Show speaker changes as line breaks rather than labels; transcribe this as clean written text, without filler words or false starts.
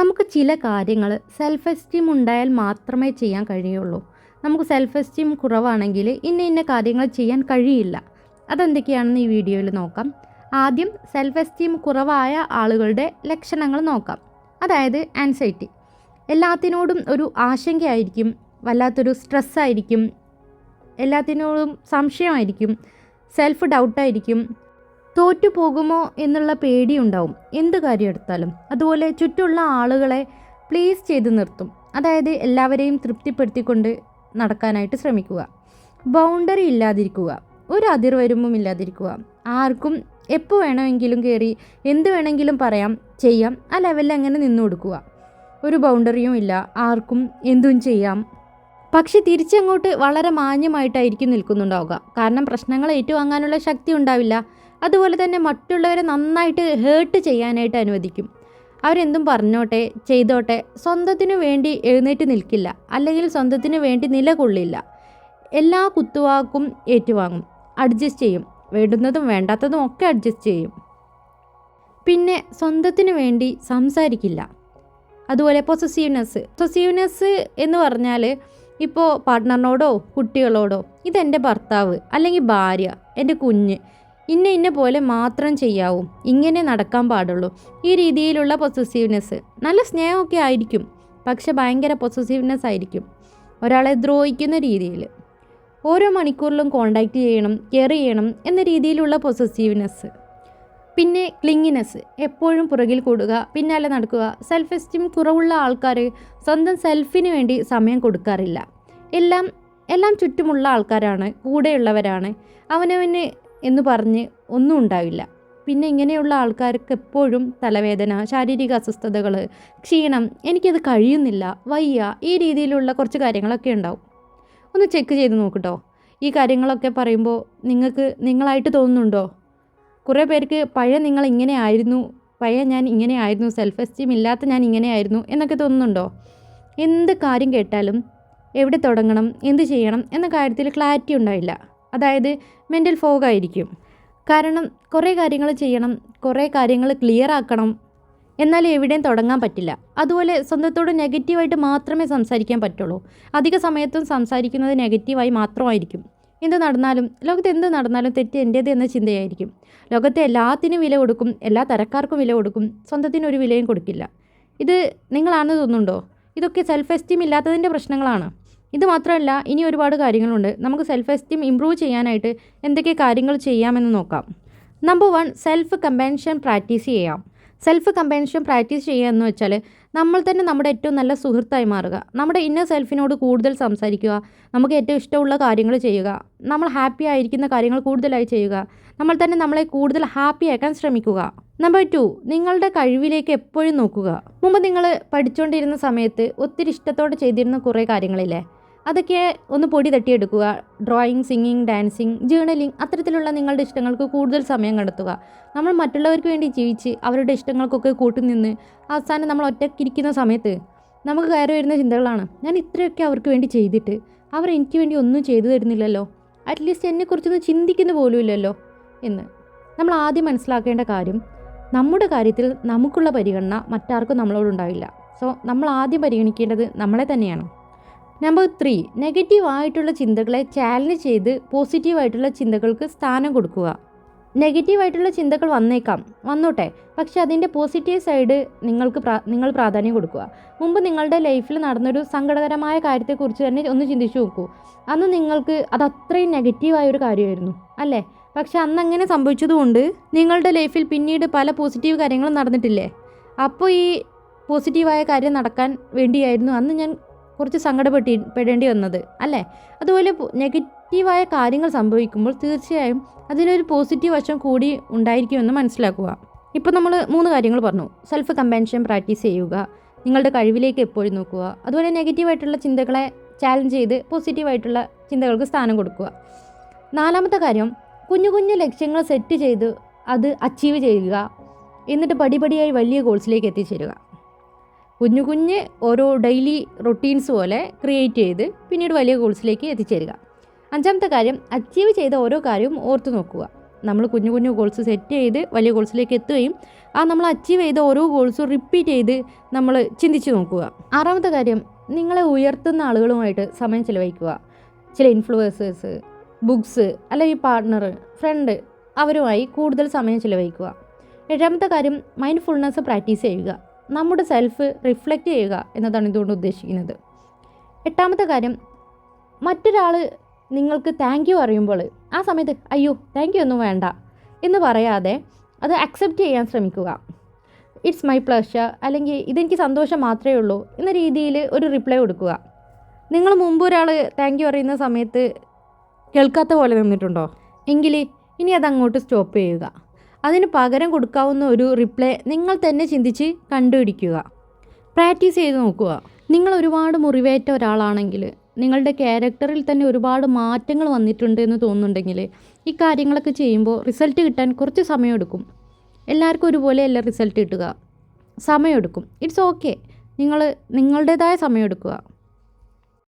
നമുക്ക് ചില കാര്യങ്ങൾ സെൽഫ് എസ്റ്റീം ഉണ്ടായാൽ മാത്രമേ ചെയ്യാൻ കഴിയുള്ളൂ. നമുക്ക് സെൽഫ് എസ്റ്റീം കുറവാണെങ്കിൽ ഇന്ന കാര്യങ്ങൾ ചെയ്യാൻ കഴിയില്ല. അതെന്തൊക്കെയാണെന്ന് ഈ വീഡിയോയിൽ നോക്കാം. ആദ്യം സെൽഫ് എസ്റ്റീം കുറവായ ആളുകളുടെ ലക്ഷണങ്ങൾ നോക്കാം. അതായത് ആൻസൈറ്റി. എല്ലാത്തിനോടും ഒരു ആശങ്കയായിരിക്കും, വല്ലാത്തൊരു സ്ട്രെസ്സായിരിക്കും, എല്ലാത്തിനോടും സംശയമായിരിക്കും, സെൽഫ് ഡൗട്ടായിരിക്കും, തോറ്റു പോകുമോ എന്നുള്ള പേടിയുണ്ടാവും എന്ത് കാര്യം എടുത്താലും. അതുപോലെ ചുറ്റുമുള്ള ആളുകളെ പ്ലീസ് ചെയ്ത് നിർത്തും. അതായത് എല്ലാവരെയും തൃപ്തിപ്പെടുത്തിക്കൊണ്ട് നടക്കാനായിട്ട് ശ്രമിക്കുക. ബൗണ്ടറി ഇല്ലാതിരിക്കുക, ഒരു അതിർവരുമ്പും ഇല്ലാതിരിക്കുക. ആർക്കും എപ്പോൾ വേണമെങ്കിലും കയറി എന്ത് വേണമെങ്കിലും പറയാം, ചെയ്യാം, ആ ലെവലിൽ അങ്ങനെ നിന്നു കൊടുക്കുക. ഒരു ബൗണ്ടറിയും ഇല്ല, ആർക്കും എന്തും ചെയ്യാം. പക്ഷെ തിരിച്ചങ്ങോട്ട് വളരെ മാന്യമായിട്ടായിരിക്കും നിൽക്കുന്നുണ്ടാവുക. കാരണം പ്രശ്നങ്ങൾ ഏറ്റുവാങ്ങാനുള്ള ശക്തി ഉണ്ടാവില്ല. അതുപോലെ തന്നെ മറ്റുള്ളവരെ നന്നായിട്ട് ഹേർട്ട് ചെയ്യാനായിട്ട് അനുവദിക്കും. അവരെന്തും പറഞ്ഞോട്ടെ, ചെയ്തോട്ടെ, സ്വന്തത്തിനു വേണ്ടി എഴുന്നേറ്റ് നിൽക്കില്ല, അല്ലെങ്കിൽ സ്വന്തത്തിനു വേണ്ടി നിലകൊള്ളില്ല. എല്ലാ കുത്തുവാക്കും ഏറ്റുവാങ്ങും, അഡ്ജസ്റ്റ് ചെയ്യും, വേണ്ടുന്നതും വേണ്ടാത്തതും ഒക്കെ അഡ്ജസ്റ്റ് ചെയ്യും. പിന്നെ സ്വന്തത്തിനു വേണ്ടി സംസാരിക്കില്ല. അതുപോലെ പൊസസീവ്നെസ് എന്ന് പറഞ്ഞാൽ ഇപ്പോൾ പാർട്ട്ണറിനോടോ കുട്ടികളോടോ ഇതെൻ്റെ ഭർത്താവ് അല്ലെങ്കിൽ ഭാര്യ, എൻ്റെ കുഞ്ഞ്, ഇന്ന പോലെ മാത്രം ചെയ്യാവൂ, ഇങ്ങനെ നടക്കാൻ പാടുള്ളൂ, ഈ രീതിയിലുള്ള പൊസസീവ്നെസ്. നല്ല സ്നേഹമൊക്കെ ആയിരിക്കും, പക്ഷെ ഭയങ്കര പൊസസീവ്നെസ് ആയിരിക്കും. ഒരാളെ ദ്രോഹിക്കുന്ന രീതിയിൽ. ഓരോ മണിക്കൂറിലും കോണ്ടാക്റ്റ് ചെയ്യണം, കെയർ ചെയ്യണം എന്ന രീതിയിലുള്ള പൊസസീവ്നെസ്. പിന്നെ ക്ലിങ്ങിനെസ്. എപ്പോഴും പുറകിൽ കൂടുക, പിന്നാലെ നടക്കുക. സെൽഫ് എസ്റ്റീം കുറവുള്ള ആൾക്കാർ സ്വന്തം സെൽഫിന് വേണ്ടി സമയം കൊടുക്കാറില്ല. എല്ലാം ചുറ്റുമുള്ള ആൾക്കാരാണ്, കൂടെയുള്ളവരാണ്, അവനവന് എന്ന് പറഞ്ഞ് ഒന്നും ഉണ്ടാവില്ല. പിന്നെ ഇങ്ങനെയുള്ള ആൾക്കാർക്ക് എപ്പോഴും തലവേദന, ശാരീരിക അസ്വസ്ഥതകൾ, ക്ഷീണം, എനിക്കത് കഴിയുന്നില്ല, വയ്യ, ഈ രീതിയിലുള്ള കുറച്ച് കാര്യങ്ങളൊക്കെ ഉണ്ടാവും. ഒന്ന് ചെക്ക് ചെയ്ത് നോക്കട്ടോ. ഈ കാര്യങ്ങളൊക്കെ പറയുമ്പോൾ നിങ്ങൾക്ക് നിങ്ങളായിട്ട് തോന്നുന്നുണ്ടോ? കുറേ പേർക്ക് പഴയ നിങ്ങൾ ഇങ്ങനെ ആയിരുന്നു, ഞാൻ ഇങ്ങനെ ആയിരുന്നു, സെൽഫ് എസ്റ്റീം ഇല്ലാത്ത ഞാൻ ഇങ്ങനെ ആയിരുന്നു എന്നൊക്കെ തോന്നുന്നുണ്ടോ? എന്ത് കാര്യം കേട്ടാലും എവിടെ തുടങ്ങണം, എന്ത് ചെയ്യണം എന്ന കാര്യത്തിൽ ക്ലാരിറ്റി ഉണ്ടാവില്ല. അതായത് മെൻ്റൽ ഫോഗായിരിക്കും. കാരണം കുറേ കാര്യങ്ങൾ ചെയ്യണം, കുറേ കാര്യങ്ങൾ ക്ലിയർ ആക്കണം, എന്നാലും എവിടെയും തുടങ്ങാൻ പറ്റില്ല. അതുപോലെ സ്വന്തത്തോട് നെഗറ്റീവായിട്ട് മാത്രമേ സംസാരിക്കാൻ പറ്റുള്ളൂ. അധിക സമയത്തും സംസാരിക്കുന്നത് നെഗറ്റീവായി മാത്രമായിരിക്കും. ലോകത്ത് എന്ത് നടന്നാലും തെറ്റ് എൻ്റേത് എന്ന ചിന്തയായിരിക്കും. ലോകത്തെ എല്ലാത്തിനും വില കൊടുക്കും, എല്ലാ തരക്കാർക്കും വില കൊടുക്കും, സ്വന്തത്തിനൊരു വിലയും കൊടുക്കില്ല. ഇത് നിങ്ങളാണെന്ന് തോന്നുന്നുണ്ടോ? ഇതൊക്കെ സെൽഫ് എസ്റ്റീം ഇല്ലാത്തതിൻ്റെ പ്രശ്നങ്ങളാണ്. ഇത് മാത്രമല്ല, ഇനി ഒരുപാട് കാര്യങ്ങളുണ്ട്. നമുക്ക് സെൽഫ് എസ്റ്റീം ഇമ്പ്രൂവ് ചെയ്യാനായിട്ട് എന്തൊക്കെ കാര്യങ്ങൾ ചെയ്യാമെന്ന് നോക്കാം. നമ്പർ 1, സെൽഫ് കമ്പാഷൻ പ്രാക്ടീസ് ചെയ്യാം. സെൽഫ് കമ്പാഷൻ പ്രാക്ടീസ് ചെയ്യുക എന്ന് വെച്ചാൽ നമ്മൾ തന്നെ നമ്മുടെ ഏറ്റവും നല്ല സുഹൃത്തായി മാറുക. നമ്മുടെ ഇന്നർ സെൽഫിനോട് കൂടുതൽ സംസാരിക്കുക, നമുക്ക് ഏറ്റവും ഇഷ്ടമുള്ള കാര്യങ്ങൾ ചെയ്യുക, നമ്മൾ ഹാപ്പി ആയിരിക്കുന്ന കാര്യങ്ങൾ കൂടുതലായി ചെയ്യുക, നമ്മൾ തന്നെ നമ്മളെ കൂടുതൽ ഹാപ്പി ആക്കാൻ ശ്രമിക്കുക. നമ്പർ 2, നിങ്ങളുടെ കഴിവിലേക്ക് എപ്പോഴും നോക്കുക. മുമ്പ് നിങ്ങൾ പഠിച്ചുകൊണ്ടിരുന്ന സമയത്ത് ഒത്തിരി ഇഷ്ടത്തോടെ ചെയ്തിരുന്ന കുറേ കാര്യങ്ങളില്ലേ, അതൊക്കെ ഒന്ന് പൊടി തട്ടിയെടുക്കുക. ഡ്രോയിങ്, സിംഗിങ്, ഡാൻസിങ്, ജേർണലിങ്, അത്തരത്തിലുള്ള നിങ്ങളുടെ ഇഷ്ടങ്ങൾക്ക് കൂടുതൽ സമയം കണ്ടെത്തുക. നമ്മൾ മറ്റുള്ളവർക്ക് വേണ്ടി ജീവിച്ച് അവരുടെ ഇഷ്ടങ്ങൾക്കൊക്കെ കൂട്ടുനിന്ന് അവസാനം നമ്മൾ ഒറ്റയ്ക്കിരിക്കുന്ന സമയത്ത് നമുക്ക് കയറി വരുന്ന ചിന്തകളാണ്, ഞാൻ ഇത്രയൊക്കെ അവർക്ക് വേണ്ടി ചെയ്തിട്ട് അവർ എനിക്ക് വേണ്ടി ഒന്നും ചെയ്തു തരുന്നില്ലല്ലോ, അറ്റ്ലീസ്റ്റ് എന്നെക്കുറിച്ചൊന്നും ചിന്തിക്കുന്ന പോലും ഇല്ലല്ലോ എന്ന്. നമ്മൾ ആദ്യം മനസ്സിലാക്കേണ്ട കാര്യം, നമ്മുടെ കാര്യത്തിൽ നമുക്കുള്ള പരിഗണന മറ്റാർക്കും നമ്മളോടുണ്ടാവില്ല. സോ നമ്മൾ ആദ്യം പരിഗണിക്കേണ്ടത് നമ്മളെ തന്നെയാണ്. നമ്പർ 3, നെഗറ്റീവായിട്ടുള്ള ചിന്തകളെ ചാലഞ്ച് ചെയ്ത് പോസിറ്റീവായിട്ടുള്ള ചിന്തകൾക്ക് സ്ഥാനം കൊടുക്കുക. നെഗറ്റീവായിട്ടുള്ള ചിന്തകൾ വന്നോട്ടെ, പക്ഷെ അതിൻ്റെ പോസിറ്റീവ് സൈഡ് നിങ്ങൾ പ്രാധാന്യം കൊടുക്കുക. മുമ്പ് നിങ്ങളുടെ ലൈഫിൽ നടന്നൊരു സങ്കടകരമായ കാര്യത്തെക്കുറിച്ച് തന്നെ ഒന്ന് ചിന്തിച്ചു നോക്കൂ. അന്ന് നിങ്ങൾക്ക് അത് അത്രയും നെഗറ്റീവായൊരു കാര്യമായിരുന്നു അല്ലേ? പക്ഷെ അന്ന് അങ്ങനെ സംഭവിച്ചതുകൊണ്ട് നിങ്ങളുടെ ലൈഫിൽ പിന്നീട് പല പോസിറ്റീവ് കാര്യങ്ങളും നടന്നിട്ടില്ലേ? അപ്പോൾ ഈ പോസിറ്റീവായ കാര്യം നടക്കാൻ വേണ്ടിയായിരുന്നു അന്ന് ഞാൻ കുറച്ച് സങ്കടപ്പെടേണ്ടി വന്നത് അല്ലേ? അതുപോലെ നെഗറ്റീവായ കാര്യങ്ങൾ സംഭവിക്കുമ്പോൾ തീർച്ചയായും അതിനൊരു പോസിറ്റീവ് വശം കൂടി ഉണ്ടായിരിക്കുമെന്ന് മനസ്സിലാക്കുക. ഇപ്പോൾ നമ്മൾ 3 കാര്യങ്ങൾ പറഞ്ഞു. സെൽഫ് കമ്പാഷൻ പ്രാക്ടീസ് ചെയ്യുക, നിങ്ങളുടെ കഴിവിലേക്ക് എപ്പോഴും നോക്കുക, അതുപോലെ നെഗറ്റീവായിട്ടുള്ള ചിന്തകളെ ചാലഞ്ച് ചെയ്ത് പോസിറ്റീവായിട്ടുള്ള ചിന്തകൾക്ക് സ്ഥാനം കൊടുക്കുക. 4ാമത്തെ കാര്യം, കുഞ്ഞു ലക്ഷ്യങ്ങൾ സെറ്റ് ചെയ്ത് അത് അച്ചീവ് ചെയ്യുക, എന്നിട്ട് പടിപടിയായി വലിയ ഗോൾസിലേക്ക് എത്തിച്ചേരുക. കുഞ്ഞു ഓരോ ഡെയിലി റൊട്ടീൻസ് പോലെ ക്രിയേറ്റ് ചെയ്ത് പിന്നീട് വലിയ ഗോൾസിലേക്ക് എത്തിച്ചേരുക. 5ാമത്തെ കാര്യം, അച്ചീവ് ചെയ്ത ഓരോ കാര്യവും ഓർത്തു നോക്കുക. നമ്മൾ കുഞ്ഞു കുഞ്ഞു ഗോൾസ് സെറ്റ് ചെയ്ത് വലിയ ഗോൾസിലേക്ക് എത്തുകയും നമ്മൾ അച്ചീവ് ചെയ്ത ഓരോ ഗോൾസും റിപ്പീറ്റ് ചെയ്ത് നമ്മൾ ചിന്തിച്ച് നോക്കുക. 6ാമത്തെ കാര്യം, നിങ്ങളെ ഉയർത്തുന്ന ആളുകളുമായിട്ട് സമയം ചിലവഴിക്കുക. ചില ഇൻഫ്ലുവൻസേഴ്സ്, ബുക്സ്, അല്ലെങ്കിൽ പാർട്ട്ണർ, ഫ്രണ്ട്, അവരുമായി കൂടുതൽ സമയം ചിലവഴിക്കുക. 7ാമത്തെ കാര്യം, മൈൻഡ്ഫുൾനെസ് പ്രാക്ടീസ് ചെയ്യുക. നമ്മുടെ സെൽഫ് റിഫ്ലക്റ്റ് ചെയ്യുക എന്നതാണ് ഇതുകൊണ്ട് ഉദ്ദേശിക്കുന്നത്. 8ാമത്തെ കാര്യം, മറ്റൊരാൾ നിങ്ങൾക്ക് താങ്ക് യു പറയുമ്പോൾ ആ സമയത്ത് അയ്യോ താങ്ക് യു ഒന്നും വേണ്ട എന്ന് പറയാതെ അത് അക്സെപ്റ്റ് ചെയ്യാൻ ശ്രമിക്കുക. ഇറ്റ്സ് മൈ പ്ലഷർ, അല്ലെങ്കിൽ ഇതെനിക്ക് സന്തോഷം മാത്രമേ ഉള്ളൂ എന്ന രീതിയിൽ ഒരു റിപ്ലൈ കൊടുക്കുക. നിങ്ങൾ മുമ്പ് ഒരാൾ താങ്ക് യു പറയുന്ന സമയത്ത് കേൾക്കാത്ത പോലെ നിന്നിട്ടുണ്ടോ? എങ്കിൽ ഇനി അതങ്ങോട്ട് സ്റ്റോപ്പ് ചെയ്യുക. അതിന് പകരം കൊടുക്കാവുന്ന ഒരു റിപ്ലൈ നിങ്ങൾ തന്നെ ചിന്തിച്ച് കണ്ടുപിടിക്കുക. പ്രാക്ടീസ് ചെയ്ത് നോക്കുക. നിങ്ങൾ ഒരുപാട് മുറിവേറ്റ ഒരാളാണെങ്കിൽ, നിങ്ങളുടെ ക്യാരക്ടറിൽ തന്നെ ഒരുപാട് മാറ്റങ്ങൾ വന്നിട്ടുണ്ട് എന്ന് തോന്നുന്നുണ്ടെങ്കിൽ, ഈ കാര്യങ്ങളൊക്കെ ചെയ്യുമ്പോൾ റിസൾട്ട് കിട്ടാൻ കുറച്ച് സമയമെടുക്കും. എല്ലാവർക്കും ഒരുപോലെയല്ല റിസൾട്ട് കിട്ടുക, സമയമെടുക്കും. ഇറ്റ്സ് ഓക്കെ, നിങ്ങൾ നിങ്ങളുടേതായ സമയമെടുക്കുക.